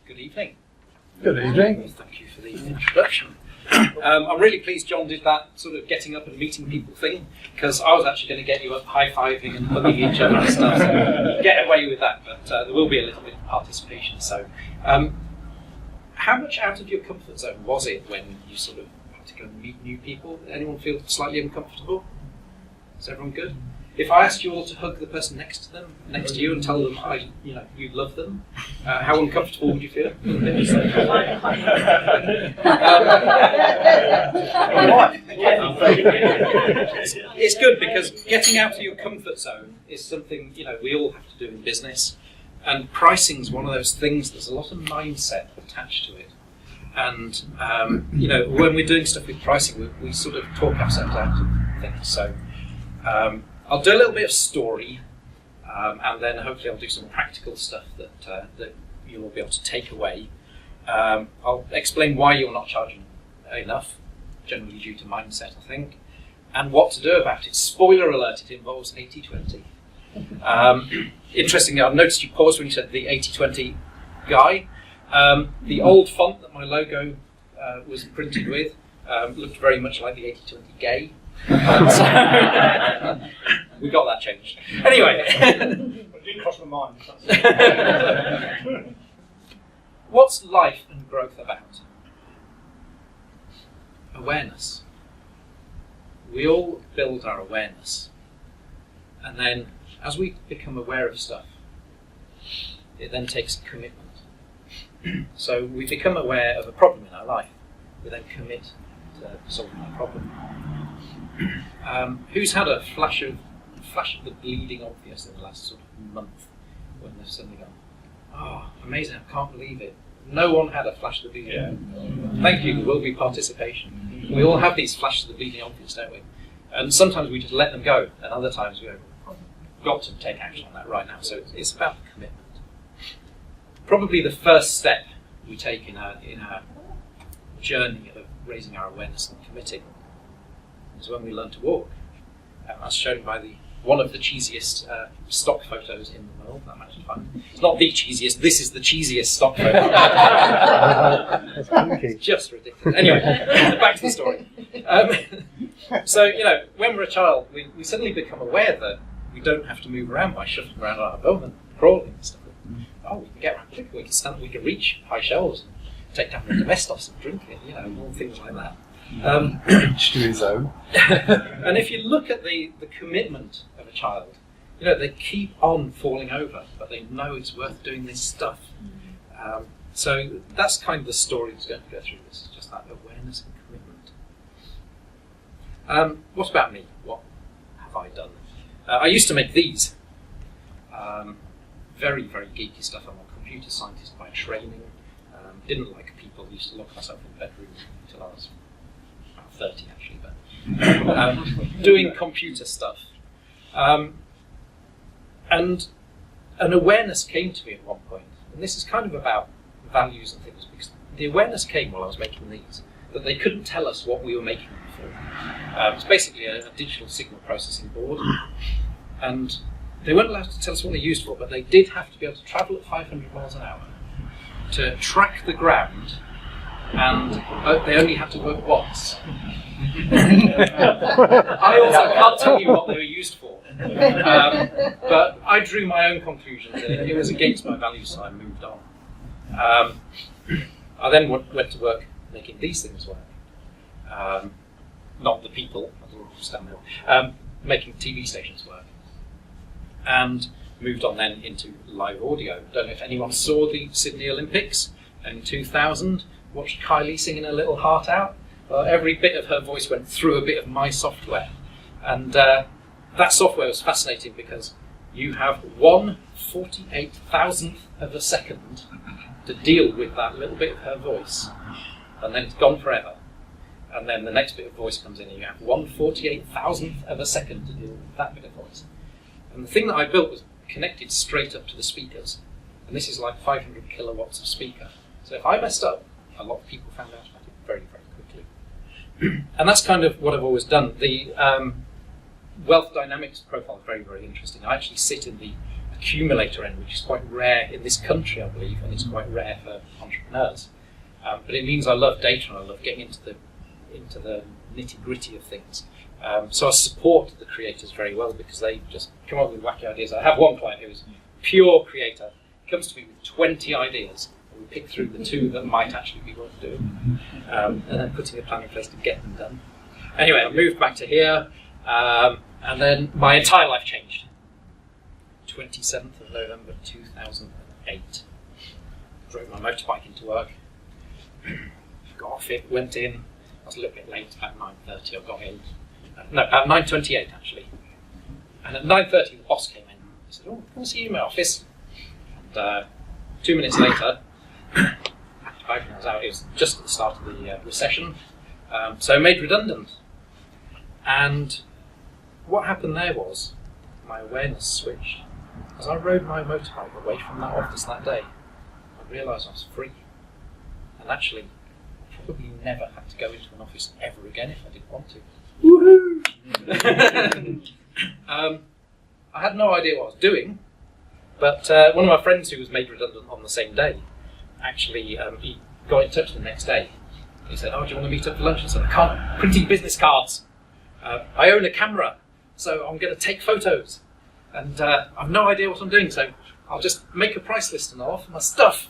Good evening. Good evening. Thank you for the introduction. I'm really pleased John did that sort of getting up and meeting people thing, because I was actually going to get you up high-fiving and hugging each other and stuff, so get away with that, but there will be a little bit of participation. So, how much out of your comfort zone was it when you sort of had to go and meet new people? Did anyone feel slightly uncomfortable? Is everyone good? If I asked you all to hug the person next to you, and tell them you love them, how uncomfortable would you feel? It's good, because getting out of your comfort zone is something we all have to do in business, and pricing is one of those things. There's a lot of mindset attached to it, and when we're doing stuff with pricing, we sort of talk ourselves out of things. So. I'll do a little bit of story, and then hopefully I'll do some practical stuff that you'll be able to take away. I'll explain why you're not charging enough, generally due to mindset, I think, and what to do about it. Spoiler alert, it involves 80-20. Interestingly, I noticed you paused when you said the 80-20 guy. The old font that my logo was printed with looked very much like the 80-20 gay. So, we got that changed. Anyway. It didn't cross my mind. What's life and growth about? Awareness. We all build our awareness. And then, as we become aware of stuff, it then takes commitment. So we become aware of a problem in our life. We then commit to solving that problem. Who's had a flash of the bleeding obvious in the last sort of month, when they've suddenly gone, oh, amazing, I can't believe it. No one had a flash of the bleeding. Yeah. Thank you, there will be participation. We all have these flashes of the bleeding obvious, don't we? And sometimes we just let them go, and other times we've got to take action on that right now. So it's about the commitment. Probably the first step we take in our journey of raising our awareness and committing is when we learn to walk. As shown by one of the cheesiest stock photos in the world. I'm actually fun. It's not the cheesiest, this is the cheesiest stock photo. It's just ridiculous. Anyway, back to the story. So, when we're a child, we suddenly become aware that we don't have to move around by shuffling around on our bum and crawling and stuff. Oh, we can get around quicker, we can reach high shelves and take down the domestos and drink it, all things like that. Each to his own. And if you look at the commitment of a child, they keep on falling over, but they know it's worth doing this stuff. So that's kind of the story that's going to go through this, just that awareness and commitment. What about me? What have I done? I used to make these. Very, very geeky stuff. I'm a computer scientist by training. Didn't like people. Used to lock myself in the bedroom until I was 30 actually, but doing computer stuff. And an awareness came to me at one point, and this is kind of about values and things, because the awareness came while I was making these, that they couldn't tell us what we were making them for. It's basically a digital signal processing board, and they weren't allowed to tell us what they're used for, but they did have to be able to travel at 500 miles an hour, to track the ground, and they only had to work once. I also can't tell you what they were used for, but I drew my own conclusions, and it was against my values, so I moved on. I then went to work making these things work. Not the people, making TV stations work. And moved on then into live audio. Don't know if anyone saw the Sydney Olympics in 2000, watched Kylie singing her little heart out. Well, every bit of her voice went through a bit of my software. And that software was fascinating, because you have 1/48,000th of a second to deal with that little bit of her voice. And then it's gone forever. And then the next bit of voice comes in, and you have 1/48,000th of a second to deal with that bit of voice. And the thing that I built was connected straight up to the speakers. And this is like 500 kilowatts of speaker. So if I messed up, a lot of people found out about it very, very quickly. And that's kind of what I've always done. The wealth dynamics profile is very, very interesting. I actually sit in the accumulator end, which is quite rare in this country, I believe, and it's quite rare for entrepreneurs. But it means I love data and I love getting into the nitty-gritty of things. So I support the creators very well because they just come up with wacky ideas. I have one client who's pure creator, comes to me with 20 ideas, and we pick through the 2 that might actually be worth doing, and then putting a plan in place to get them done. Anyway, I moved back to here, and then my entire life changed. 27th of November 2008. Drove my motorbike into work, got off it, went in. I was a little bit late, about 9:30 I got in. No, about 9:28 actually. And at 9:30 the boss came in. He said, "Oh, come and see you in my office." And 2 minutes later, I was out. It was just at the start of the recession, so made redundant. And what happened there was my awareness switched. As I rode my motorbike away from that office that day, I realised I was free. And actually, I probably never had to go into an office ever again if I didn't want to. Woohoo! I had no idea what I was doing, but one of my friends who was made redundant on the same day, actually, he got in touch the next day. He said, "Oh, do you want to meet up for lunch?" I said, "I can't. I'm printing business cards. I own a camera, so I'm going to take photos. And I've no idea what I'm doing, so I'll just make a price list and I'll offer my stuff."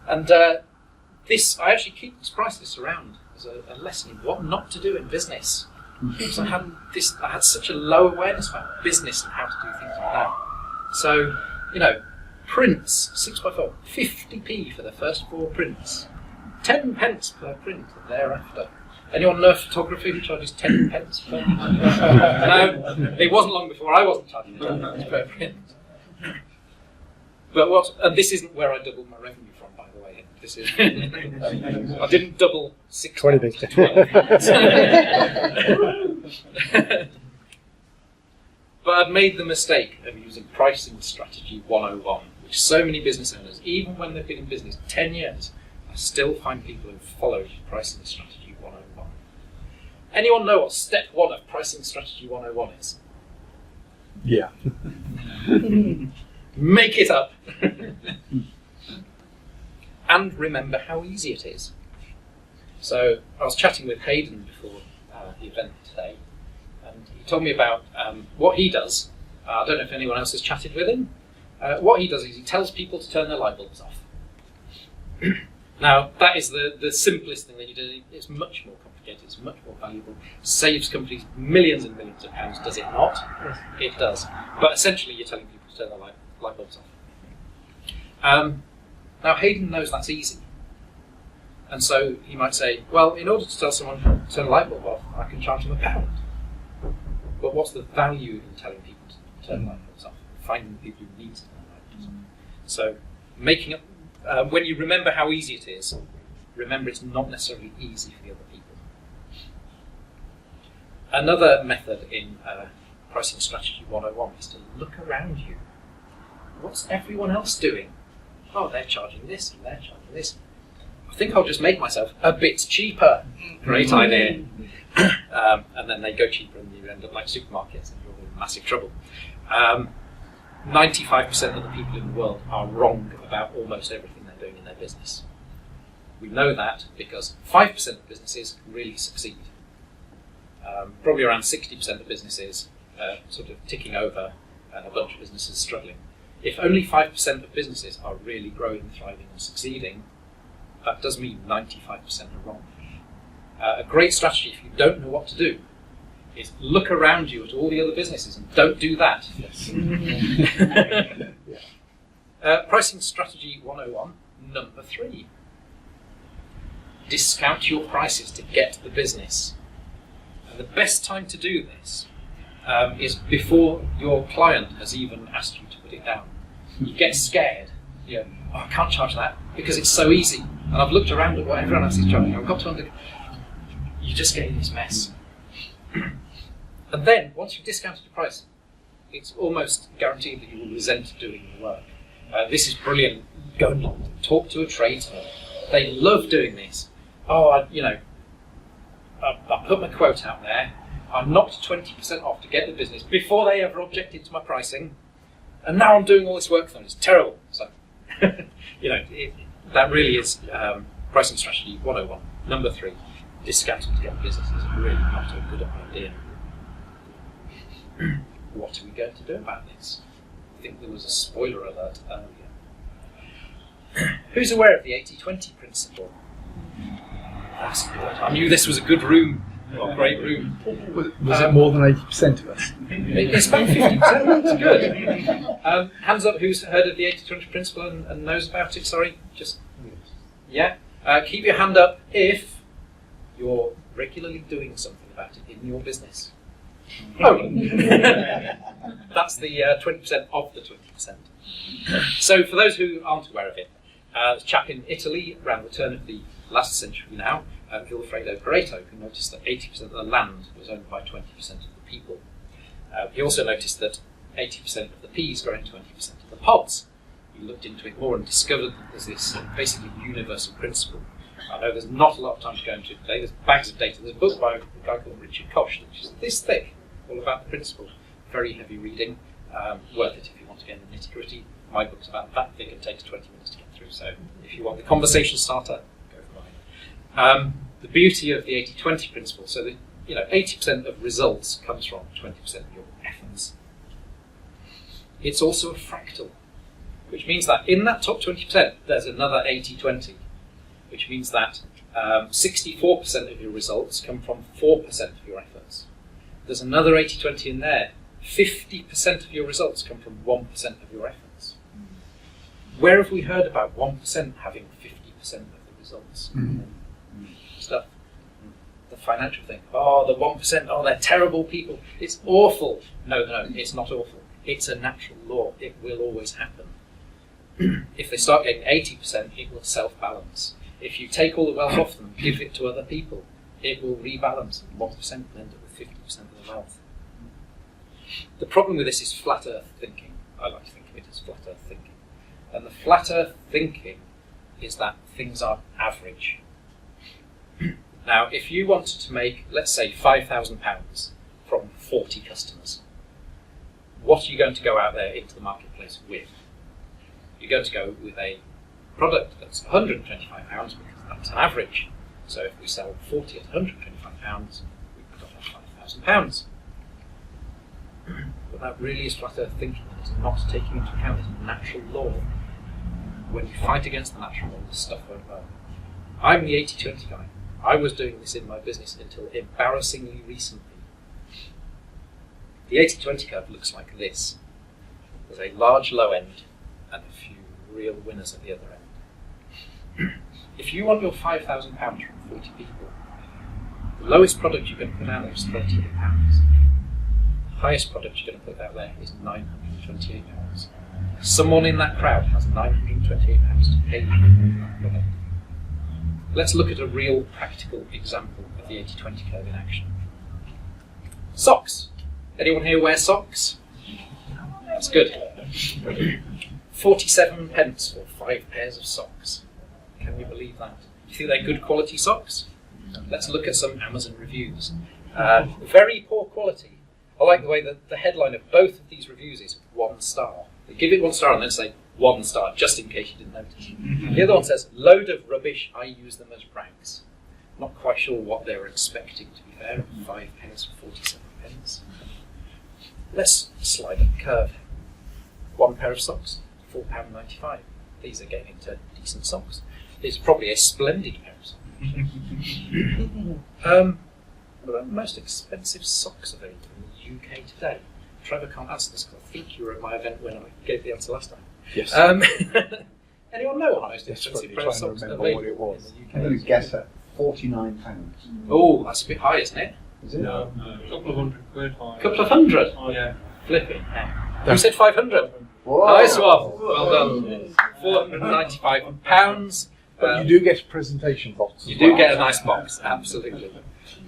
And I actually keep this price list around as a lesson in what not to do in business. Because I had such a low awareness about business and how to do things like that. So, prints, 6x4, 50p for the first 4 prints, 10 pence per print thereafter. Anyone know a photographer who charges 10 pence per print? No, it wasn't long before I wasn't charging 10 pence per print. But and this isn't where I doubled my revenue from, by the way. This is I didn't double 6 20 pounds to 12. But I've made the mistake of using pricing strategy 101, which so many business owners, even when they've been in business 10 years, I still find people who followed pricing strategy 101. Anyone know what step 1 of pricing strategy 101 is? Yeah. Make it up. And remember how easy it is. So I was chatting with Hayden before the event today, and he told me about what he does. I don't know if anyone else has chatted with him. What he does is he tells people to turn their light bulbs off. Now, that is the simplest thing that you do. It's much more complicated, it's much more valuable. Saves companies millions and millions of pounds, does it not? Yes. It does. But essentially you're telling people to turn their light bulbs off. Now, Hayden knows that's easy. And so he might say, well, in order to tell someone to turn a light bulb off, I can charge them £1. But what's the value in telling people to turn light bulbs off? Finding the people who need to turn light bulbs off. So making up, when you remember how easy it is, remember it's not necessarily easy for the other people. Another method in pricing strategy 101 is to look around you. What's everyone else doing? Oh, they're charging this and they're charging this. I think I'll just make myself a bit cheaper. Great idea. And then they go cheaper and you end up like supermarkets and you're in massive trouble. 95% of the people in the world are wrong about almost everything they're doing in their business. We know that because 5% of businesses really succeed. Probably around 60% of businesses sort of ticking over and a bunch of businesses struggling. If only 5% of businesses are really growing, thriving and succeeding, that does mean 95% are wrong. A great strategy, if you don't know what to do, is look around you at all the other businesses and don't do that. Yes. Pricing strategy 101, number 3. Discount your prices to get the business. And the best time to do this is before your client has even asked you to put it down. You get scared. You go, oh, I can't charge that because it's so easy. And I've looked around at what everyone else is charging. I've got to under. You just get in this mess. And then, once you've discounted your price, it's almost guaranteed that you will resent doing the work. This is brilliant. Go and talk to a tradesman. They love doing this. Oh, I put my quote out there. I knocked 20% off to get the business before they ever objected to my pricing. And now I'm doing all this work for them. It's terrible. So, that really is pricing strategy 101. Number 3, discounting to get business is really not a good idea. What are we going to do about this? I think there was a spoiler alert earlier. Who's aware of the 80-20 principle? That's good. I knew this was a good room. Well, great room. Was it more than 80% of us? It's about 50%. That's good. Hands up, who's heard of the 80-20 principle and knows about it? Sorry, just yeah. Keep your hand up if you're regularly doing something about it in your business. Oh, that's the 20% of the 20%. So, for those who aren't aware of it, there's a chap in Italy around the turn of the last century now, Vilfredo Pareto, who noticed that 80% of the land was owned by 20% of the people. He also noticed that 80% of the peas grow in 20% of the pods. He looked into it more and discovered that there's this basically universal principle. I know there's not a lot of time to go into it today. There's bags of data. There's a book by a guy called Richard Koch, which is this thick, all about the principle. Very heavy reading. Worth it if you want to get in the nitty-gritty. My book's about that thick and takes 20 minutes to get through. So if you want the conversation starter, go for mine. The beauty of the 80-20 principle, so that 80% of results comes from 20% of your efforts. It's also a fractal, which means that in that top 20%, there's another 80-20, which means that 64% of your results come from 4% of your efforts. There's another 80-20 in there. 50% of your results come from 1% of your efforts. Where have we heard about 1% having 50% of the results? Stuff. The financial thing. Oh, the 1%, oh, they're terrible people. It's awful. No, it's not awful. It's a natural law. It will always happen. If they start getting 80%, it will self-balance. If you take all the wealth off them, give it to other people, it will rebalance. 1% will end up with 50% of the wealth. The problem with this is flat earth thinking. I like to think of it as flat earth thinking. And the flat earth thinking is that things are average. Now, if you wanted to make, let's say, £5,000 from 40 customers, what are you going to go out there into the marketplace with? You're going to go with a product that's £125 because that's an average. So if we sell 40 at £125, we've got £5,000. But that really is flat earth thinking. It's not taking into account this natural law. When you fight against the natural law, this stuff won't work. I'm the 80-20 guy. I was doing this in my business until embarrassingly recently. The 80-20 curve looks like this. There's a large low end and a few real winners at the other end. If you want your £5,000 from 40 people, the lowest product you're going to put out there is £38. The highest product you're going to put out there is £928. Someone in that crowd has £928 to pay you for that product. Let's look at a real practical example of the 80-20 curve in action. Socks. Anyone here wear socks? That's good. 47 pence for 5 pairs of socks. Can you believe that? Do you think they're good quality socks? Let's look at some Amazon reviews. Very poor quality. I like the way that the headline of both of these reviews is 1 star. They give it 1 star and then say 1 star, just in case you didn't notice. The other one says, load of rubbish, I use them as rags. Not quite sure what they were expecting, to be fair. 5 pence for 47 pence. Let's slide up the curve. 1 pair of socks, £4.95. These are getting into decent socks. It's probably a splendid pair of socks. What are the most expensive socks available in the UK today? Trevor can't answer this because I think you were at my event when I gave the answer last time. Yes. Anyone know what the most expensive pair of socks available in the UK? I'm going to guess at £49. Oh, that's a bit high, isn't it? Is it? No, a couple of £100 high. A couple of hundred? Oh, yeah. Flipping heck. Who said 500? Whoa. Nice one. Well done. £495. But you do get a presentation box. You do get a nice box, absolutely.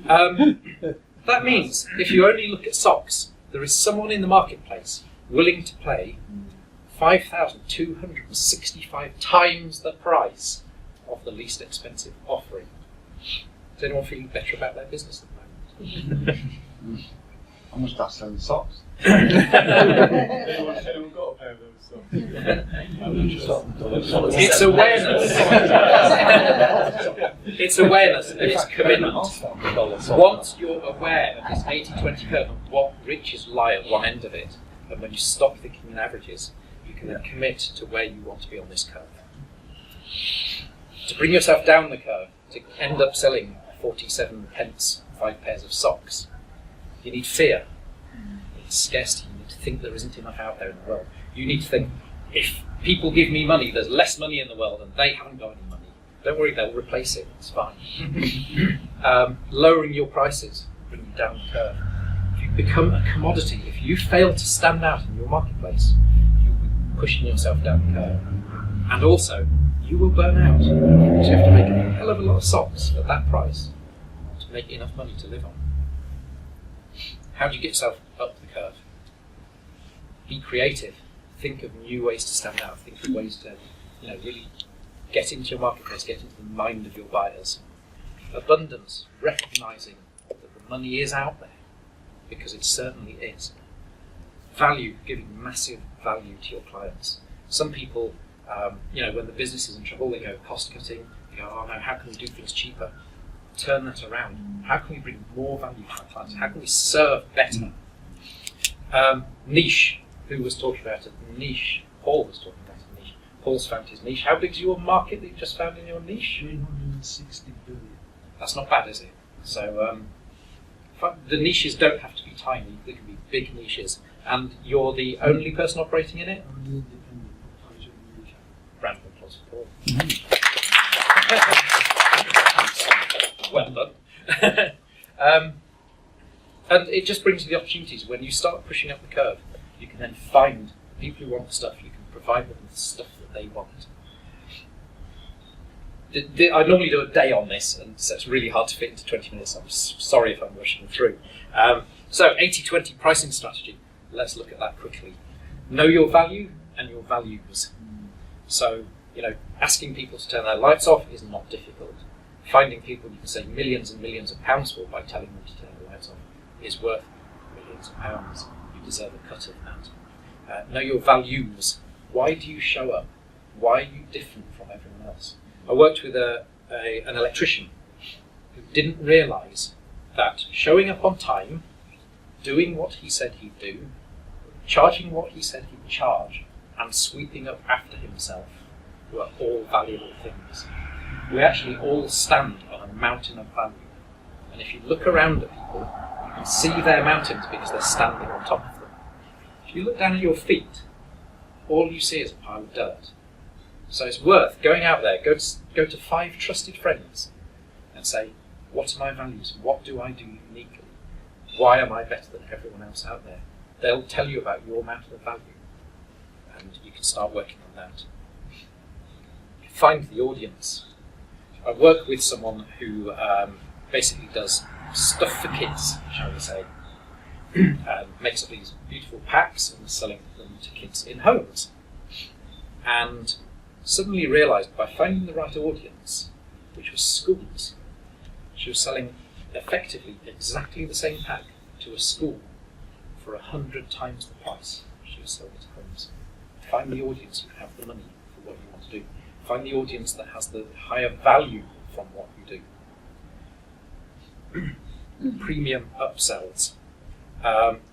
That means if you only look at socks, there is someone in the marketplace willing to pay 5,265 times the price of the least expensive offering. Is anyone feeling better about their business at the moment? I'm going to start selling socks. Anyone got a pair of those socks? It's awareness. It's awareness and it's commitment. Once you're aware of this 80-20 curve and what riches lie at one end of it, and when you stop thinking in averages, you can then commit to where you want to be on this curve. To bring yourself down the curve, to end up selling 47 pence, 5 pairs of socks, you need fear. It's scarcity. You need to think there isn't enough out there in the world. You need to think, if people give me money, there's less money in the world and they haven't got any money. Don't worry, they'll replace it. It's fine. Lowering your prices, bring you down the curve. If you become a commodity, if you fail to stand out in your marketplace, you'll be pushing yourself down the curve. And also, you will burn out. Because you have to make a hell of a lot of socks at that price to make enough money to live on. How do you get yourself up the curve? Be creative. Think of new ways to stand out. Think of ways to, really get into your marketplace, get into the mind of your buyers. Abundance, recognizing that the money is out there, because it certainly is. Value, giving massive value to your clients. Some people, when the business is in trouble, they go cost cutting. They go, oh no, how can we do things cheaper? Turn that around. How can we bring more value to our clients? How can we serve better? Niche. Who was talking about it? Niche. Paul was talking about a niche. Paul's found his niche. How big's your market that you've just found in your niche? 360 billion. That's not bad, is it? So the niches don't have to be tiny. They can be big niches. And you're the only person operating in it? I'm the independent operator in the UK. Round of applause for Paul. Well done. And it just brings you the opportunities. When you start pushing up the curve, you can then find people who want the stuff. You can provide them with the stuff that they want. I normally do a day on this, and so it's really hard to fit into 20 minutes. I'm sorry if I'm rushing through. So 80-20 pricing strategy. Let's look at that quickly. Know your value and your values. So, asking people to turn their lights off is not difficult. Finding people you can save millions and millions of pounds for by telling them to turn the lights off is worth millions of pounds. You deserve a cut of that. Know your values. Why do you show up? Why are you different from everyone else? I worked with an electrician who didn't realise that showing up on time, doing what he said he'd do, charging what he said he'd charge, and sweeping up after himself were all valuable things. We actually all stand on a mountain of value. And if you look around at people, you can see their mountains because they're standing on top of them. If you look down at your feet, all you see is a pile of dirt. So it's worth going out there, go to 5 trusted friends and say, what are my values? What do I do uniquely? Why am I better than everyone else out there? They'll tell you about your mountain of value, and you can start working on that. Find the audience. I work with someone who basically does stuff for kids, shall we say, and makes up these beautiful packs and selling them to kids in homes. And suddenly realised by finding the right audience, which was schools, she was selling effectively exactly the same pack to a school for 100 times the price she was selling to homes. Find the audience who have the money for what you want to do. Find the audience that has the higher value from what you do. Premium upsells.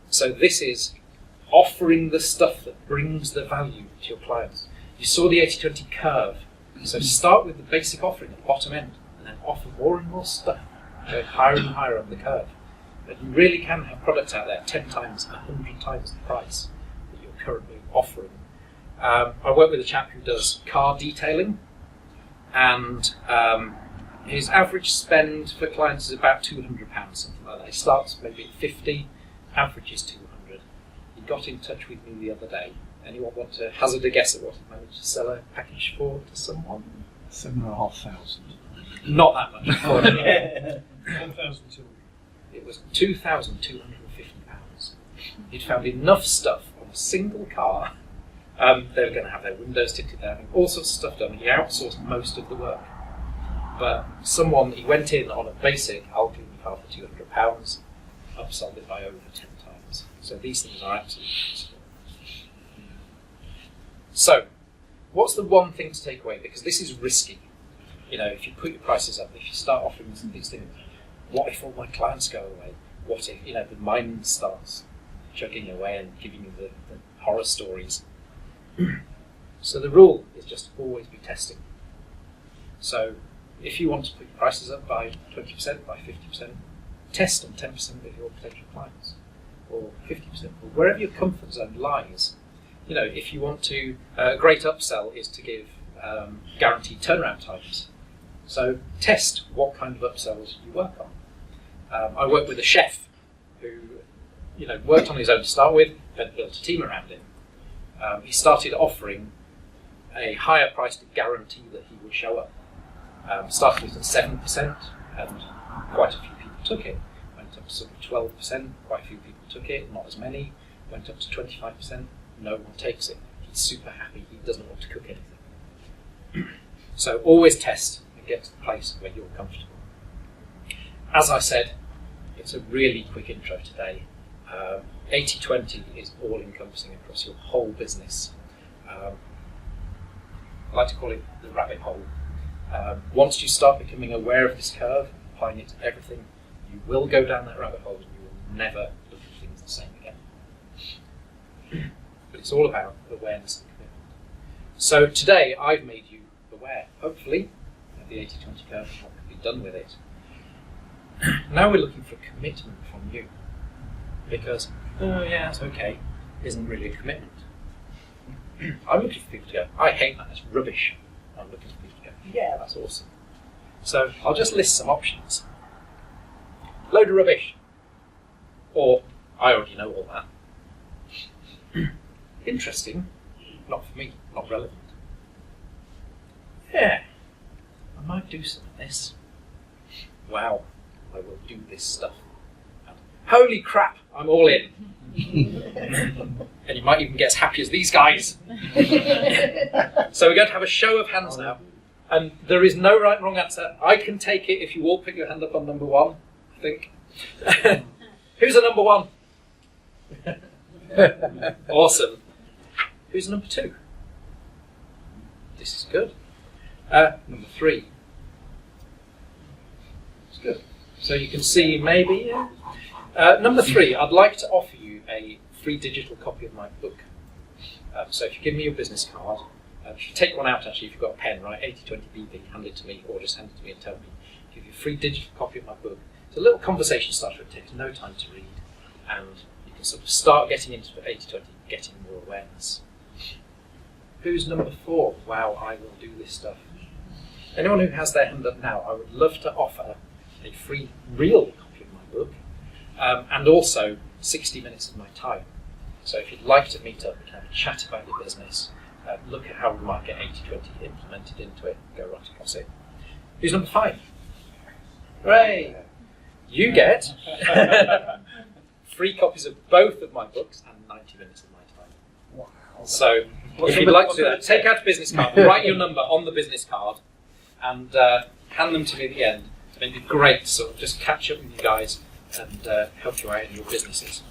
So this is offering the stuff that brings the value to your clients. You saw the 80-20 curve. So start with the basic offering at the bottom end and then offer more and more stuff, going higher and higher up the curve. But you really can have products out there 10 times, 100 times the price that you're currently offering. I work with a chap who does car detailing, and his average spend for clients is about £200, something like that. He starts maybe at 50, average is 200. He got in touch with me the other day. Anyone want to hazard a guess at what he managed to sell a package for to someone? 7,500. Not that much. 1,200. It was £2,250. He'd found enough stuff on a single car. They were going to have their windows tinted, they're having all sorts of stuff done. He outsourced most of the work. But he went in on a basic, I'll give you car for £200, upsold it by over 10 times. So these things are absolutely possible. So, what's the one thing to take away? Because this is risky. You know, if you put your prices up, if you start offering these things, what if all my clients go away? What if, you know, the mind starts chugging away and giving you the horror stories? So the rule is just always be testing. So if you want to put your prices up by 20%, by 50%, test on 10% of your potential clients, or 50%, or wherever your comfort zone lies. You know, if you want to, a great upsell is to give guaranteed turnaround times. So test what kind of upsells you work on. I work with a chef who, you know, worked on his own to start with, then built a team around him. He started offering a higher price to guarantee that he would show up. Started with 7%, and quite a few people took it. Went up to sort of 12%, quite a few people took it, not as many. Went up to 25%, no one takes it. He's super happy, he doesn't want to cook anything. So always test and get to the place where you're comfortable. As I said, it's a really quick intro today. 80-20 is all-encompassing across your whole business. I like to call it the rabbit hole. Once you start becoming aware of this curve, applying it to everything, you will go down that rabbit hole and you will never look at things the same again. But it's all about awareness and commitment. So today I've made you aware, hopefully, of the 80-20 curve and what can be done with it. Now we're looking for commitment from you. Because, oh yeah, it's okay, isn't really a commitment. I'm looking for people to go, I hate that, it's rubbish. I'm looking for people to go, yeah, that's awesome. So I'll just list some options. Load of rubbish. Or, I already know all that. Interesting. Not for me, not relevant. Yeah, I might do some of this. Wow, I will do this stuff. And, holy crap, I'm all in. And you might even get as happy as these guys. So we're going to have a show of hands now. And there is no right and wrong answer. I can take it if you all put your hand up on number one, I think. Who's a number one? Awesome. Who's number two? This is good. Number three. It's good. So you can see maybe, number three, I'd like to offer you a free digital copy of my book. So if you give me your business card, if you take one out actually, if you've got a pen, right, 80-20 BB, hand it to me, or just hand it to me and tell me. Give you a free digital copy of my book. It's a little conversation starter, it takes no time to read, and you can sort of start getting into 80-20, getting more awareness. Who's number four? Wow, I will do this stuff. Anyone who has their hand up now, I would love to offer a free, real copy of my book, and also 60 minutes of my time. So if you'd like to meet up and have a chat about your business, look at how we might get 80-20 implemented into it, go right across it. Who's number five? Hooray! You get free copies of both of my books and 90 minutes of my time. Wow. So if you'd like to do that, take out a business card, write your number on the business card, and hand them to me at the end. And it'd be great to sort of just catch up with you guys and help you out in your businesses.